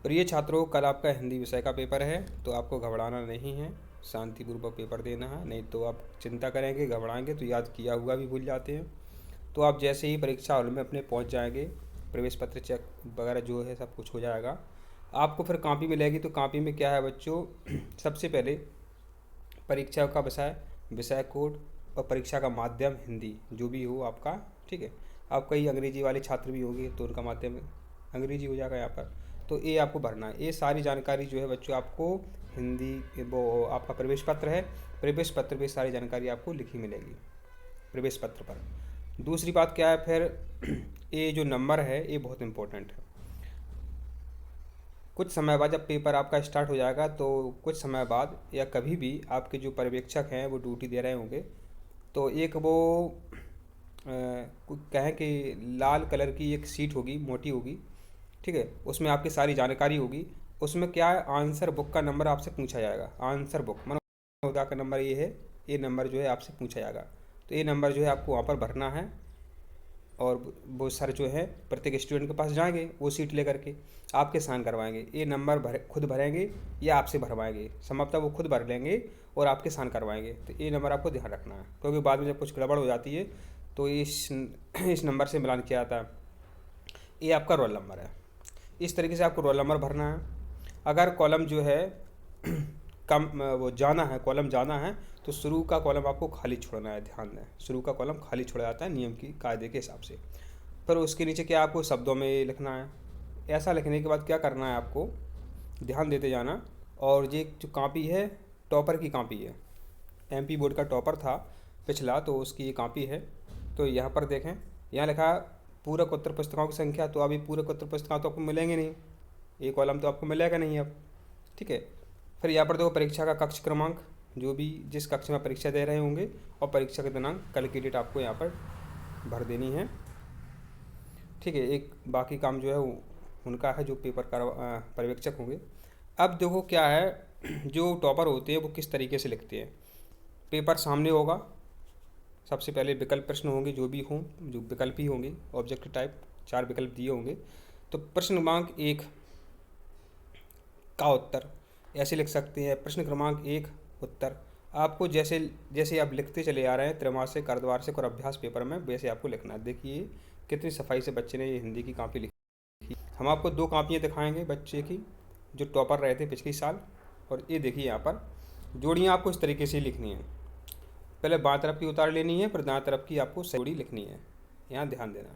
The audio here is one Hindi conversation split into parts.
प्रिय छात्रों, कल आपका हिंदी विषय का पेपर है, तो आपको घबराना नहीं है, शांतिपूर्वक पेपर देना है। नहीं तो आप चिंता करेंगे, घबराएंगे तो याद किया हुआ भी भूल जाते हैं। तो आप जैसे ही परीक्षा हॉल में अपने पहुंच जाएंगे, प्रवेश पत्र चेक वगैरह जो है सब कुछ हो जाएगा। आपको फिर कॉपी मिलेगी, तो कॉपी में क्या है बच्चों, सबसे पहले परीक्षा का विषय, विषय कोड और परीक्षा का माध्यम हिंदी जो भी हो आपका, ठीक है। आप कई अंग्रेजी वाले छात्र भी होंगे तो उनका माध्यम अंग्रेजी हो जाएगा यहाँ पर। तो ये आपको भरना है, ये सारी जानकारी जो है बच्चों आपको हिंदी, वो आपका प्रवेश पत्र है, प्रवेश पत्र पे सारी जानकारी आपको लिखी मिलेगी प्रवेश पत्र पर। दूसरी बात क्या है फिर, ये जो नंबर है ये बहुत इंपॉर्टेंट है। कुछ समय बाद जब पेपर आपका स्टार्ट हो जाएगा, तो कुछ समय बाद या कभी भी आपके जो पर्यवेक्षक हैं वो ड्यूटी दे रहे होंगे, तो एक वो कहें कि लाल कलर की एक सीट होगी, मोटी होगी, ठीक है। उसमें आपकी सारी जानकारी होगी। उसमें क्या है, आंसर बुक का नंबर आपसे पूछा जाएगा। आंसर बुक मनोदा का नंबर ये है, ये नंबर जो है आपसे पूछा जाएगा। तो ये नंबर जो है आपको वहाँ पर भरना है, और वो सर जो है प्रत्येक स्टूडेंट के पास जाएंगे, वो सीट लेकर के आपके साइन करवाएंगे। ये नंबर खुद भरेंगे या आपसे भरवाएंगे, संभवतः वो खुद भर लेंगे और आपके साइन करवाएंगे। तो ये नंबर आपको ध्यान रखना है, क्योंकि बाद में जब कुछ गड़बड़ हो जाती है तो इस नंबर से मिलान किया जाता है। ये आपका रोल नंबर है। इस तरीके से आपको रोल नंबर भरना है। अगर कॉलम जो है कम वो जाना है, कॉलम जाना है, तो शुरू का कॉलम आपको खाली छोड़ना है। ध्यान दें, शुरू का कॉलम खाली छोड़ा जाता है नियम की कायदे के हिसाब से। पर उसके नीचे क्या आपको शब्दों में लिखना है। ऐसा लिखने के बाद क्या करना है आपको, ध्यान देते जाना। और ये जो कॉपी है, टॉपर की कॉपी है, एमपी बोर्ड का टॉपर था पिछला, तो उसकी ये कॉपी है। तो यहाँ पर देखें, यहाँ लिखा है पूरक उत्तर पुस्तिकाओं की संख्या। तो अभी पूरक उत्तर पुस्तिकाओं तो आपको मिलेंगे नहीं, ये कॉलम तो आपको मिलेगा नहीं अब, ठीक है। फिर यहाँ पर देखो परीक्षा का कक्ष क्रमांक, जो भी जिस कक्ष में परीक्षा दे रहे होंगे, और परीक्षा के दिनांक, कल की डेट आपको यहाँ पर भर देनी है, ठीक है। एक बाकी काम जो है उनका है, जो पेपर पर्यवेक्षक होंगे। अब देखो क्या है, जो टॉपर होते हैं वो किस तरीके से लिखते हैं। पेपर सामने होगा, सबसे पहले विकल्प प्रश्न होंगे, जो भी हों, जो विकल्प ही होंगे, ऑब्जेक्टिव टाइप 4 विकल्प दिए होंगे। तो प्रश्न क्रमांक 1 का उत्तर ऐसे लिख सकते हैं, प्रश्न क्रमांक 1 उत्तर। आपको जैसे जैसे आप लिखते चले आ रहे हैं त्रैमासिक, अर्धवार्षिक और अभ्यास पेपर में, वैसे आपको लिखना है। देखिए कितनी सफाई से बच्चे ने ये हिंदी की कॉपी लिखी। हम आपको 2 कॉपियाँ दिखाएंगे बच्चे की, जो टॉपर रहे थे पिछले साल। और ये देखिए यहाँ पर जोड़ियाँ आपको इस तरीके से लिखनी है। पहले बाएं तरफ की उतार लेनी है, फिर दाएं तरफ की आपको जोड़ी लिखनी है। यहाँ ध्यान देना,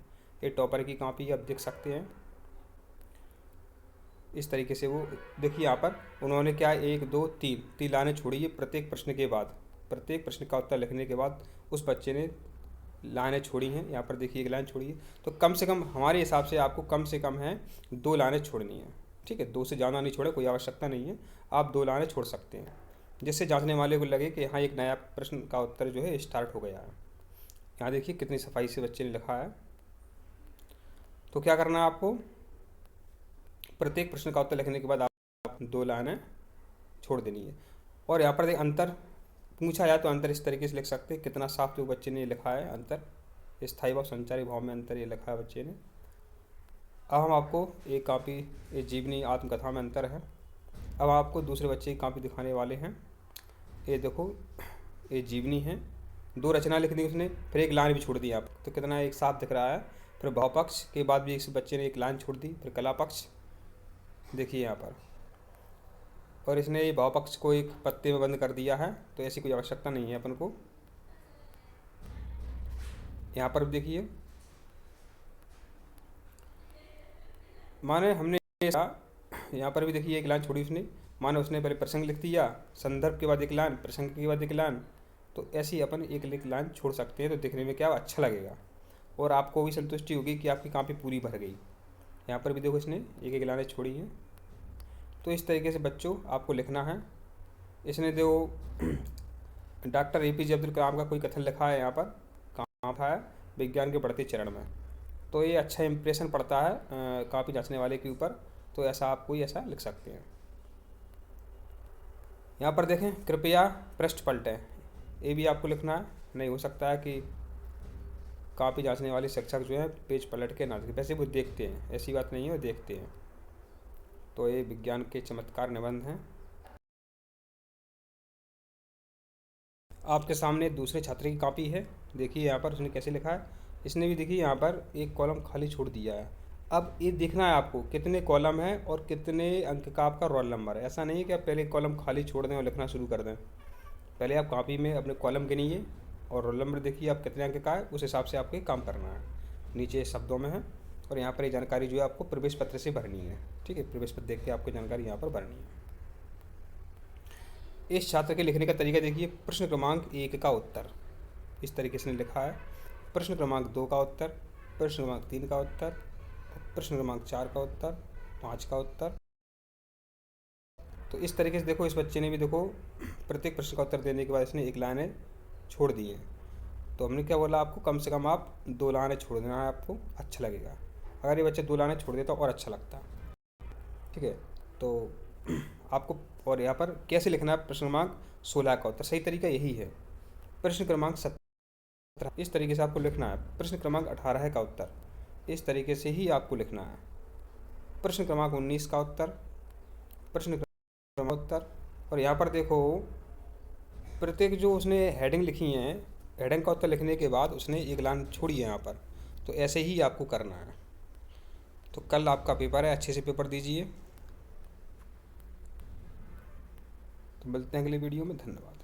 ये टॉपर की कॉपी आप देख सकते हैं। इस तरीके से वो देखिए, यहाँ पर उन्होंने क्या 1 2 3 लाइनें छोड़ी है प्रत्येक प्रश्न के बाद। प्रत्येक प्रश्न का उत्तर लिखने के बाद उस बच्चे ने लाइनें छोड़ी हैं। यहाँ पर देखिए 1 लाइन छोड़ी है। तो कम से कम हमारे हिसाब से आपको कम से कम है 2 लाइनें छोड़नी है, ठीक है। 2 से ज़्यादा नहीं छोड़े, कोई आवश्यकता नहीं है, आप 2 लाइनें छोड़ सकते हैं, जिससे जांचने वाले को लगे कि हाँ एक नया प्रश्न का उत्तर जो है स्टार्ट हो गया है। यहाँ देखिए कितनी सफाई से बच्चे ने लिखा है। तो क्या करना है आपको, प्रत्येक प्रश्न का उत्तर लिखने के बाद आप 2 लाइनें छोड़ देनी है। और यहाँ पर अंतर पूछा जाए तो अंतर इस तरीके से लिख सकते हैं, कितना साफ जो बच्चे ने लिखा है अंतर, स्थायी भाव संचारी भाव में अंतर ये लिखा है बच्चे ने। अब हम आपको एक कॉपी, ये जीवनी आत्मकथा में अंतर है। अब आपको दूसरे बच्चे की कॉपी दिखाने वाले हैं। ये देखो, ये जीवनी है, 2 रचना लिख दी उसने, फिर 1 लाइन भी छोड़ दी आप, तो कितना एक साफ दिख रहा है। फिर भाव पक्ष के बाद भी इस बच्चे ने 1 लाइन छोड़ दी, फिर कला पक्ष देखिए यहाँ पर। और इसने ये भाव पक्ष को एक पत्ते में बंद कर दिया है, तो ऐसी कोई आवश्यकता नहीं है अपन को। यहाँ पर देखिए, माने हमने यहाँ पर भी देखिए 1 लाइन छोड़ी उसने, माने उसने पहले प्रसंग लिख दिया, संदर्भ के बाद 1 लाइन, प्रसंग के बाद 1 लाइन। तो ऐसे ही अपन एक लाइन छोड़ सकते हैं, तो दिखने में क्या अच्छा लगेगा और आपको भी संतुष्टि होगी कि आपकी कॉपी पूरी भर गई। यहाँ पर भी देखो इसने 1 लाइनें छोड़ी हैं। तो इस तरीके से बच्चों आपको लिखना है। इसने देखो डॉक्टर APJ अब्दुल कलाम का कोई कथन लिखा है यहाँ पर, कहाँ था है, विज्ञान के बढ़ते चरण में। तो ये अच्छा इंप्रेशन पड़ता है कॉपी जांचने वाले के ऊपर, तो ऐसा आप कोई ऐसा लिख सकते हैं। यहाँ पर देखें, कृपया पृष्ठ पलटें, ये भी आपको लिखना है। नहीं हो सकता है कि कॉपी जांचने वाले शिक्षक जो है पेज पलट के ना देखें, वैसे वो देखते हैं, ऐसी बात नहीं है, वो देखते हैं, तो ये विज्ञान के चमत्कार निबंध हैं। आपके सामने दूसरे छात्र की कॉपी है। देखिए यहाँ पर उसने कैसे लिखा है। इसने भी देखिए यहाँ पर एक कॉलम खाली छोड़ दिया है। अब ये देखना है आपको कितने कॉलम हैं और कितने अंक का आपका रोल नंबर है। ऐसा नहीं है कि आप पहले कॉलम खाली छोड़ दें और लिखना शुरू कर दें। पहले आप कॉपी में अपने कॉलम गिनिए और रोल नंबर देखिए आप कितने अंक का है, उस हिसाब से आपको काम करना है। नीचे शब्दों में है और यहाँ पर ये जानकारी जो है आपको प्रवेश पत्र से भरनी है। ठीक है, प्रवेश पत्र देख के आपको जानकारी यहाँ पर भरनी है। इस छात्र के लिखने का तरीका देखिए। प्रश्न क्रमांक 1 का उत्तर इस तरीके से लिखा है। प्रश्न क्रमांक 2 का उत्तर, प्रश्न क्रमांक 3 का उत्तर, प्रश्न क्रमांक 4 का उत्तर, 5 का उत्तर। तो इस तरीके से देखो इस बच्चे ने भी देखो प्रत्येक प्रश्न का उत्तर देने के बाद इसने एक लाइनें छोड़ दी है। तो हमने क्या बोला आपको, कम से कम आप 2 लाइनें छोड़ देना है, आपको अच्छा लगेगा। अगर ये बच्चा 2 लाइनें छोड़ देता और अच्छा लगता। ठीक है, तो आपको और यहाँ पर कैसे लिखना है प्रश्न क्रमांक 16 का उत्तर। सही तरीका यही है। प्रश्न क्रमांक 17 इस तरीके से आपको लिखना है। प्रश्न क्रमांक 18 का उत्तर इस तरीके से ही आपको लिखना है। प्रश्न क्रमांक 19 का उत्तर, प्रश्न क्रमांक उत्तर। और यहाँ पर देखो प्रत्येक जो उसने हेडिंग लिखी है, हेडिंग का उत्तर लिखने के बाद उसने एक लाइन छोड़ी है यहाँ पर। तो ऐसे ही आपको करना है। तो कल आपका पेपर है, अच्छे से पेपर दीजिए। तो मिलते हैं अगले वीडियो में। धन्यवाद।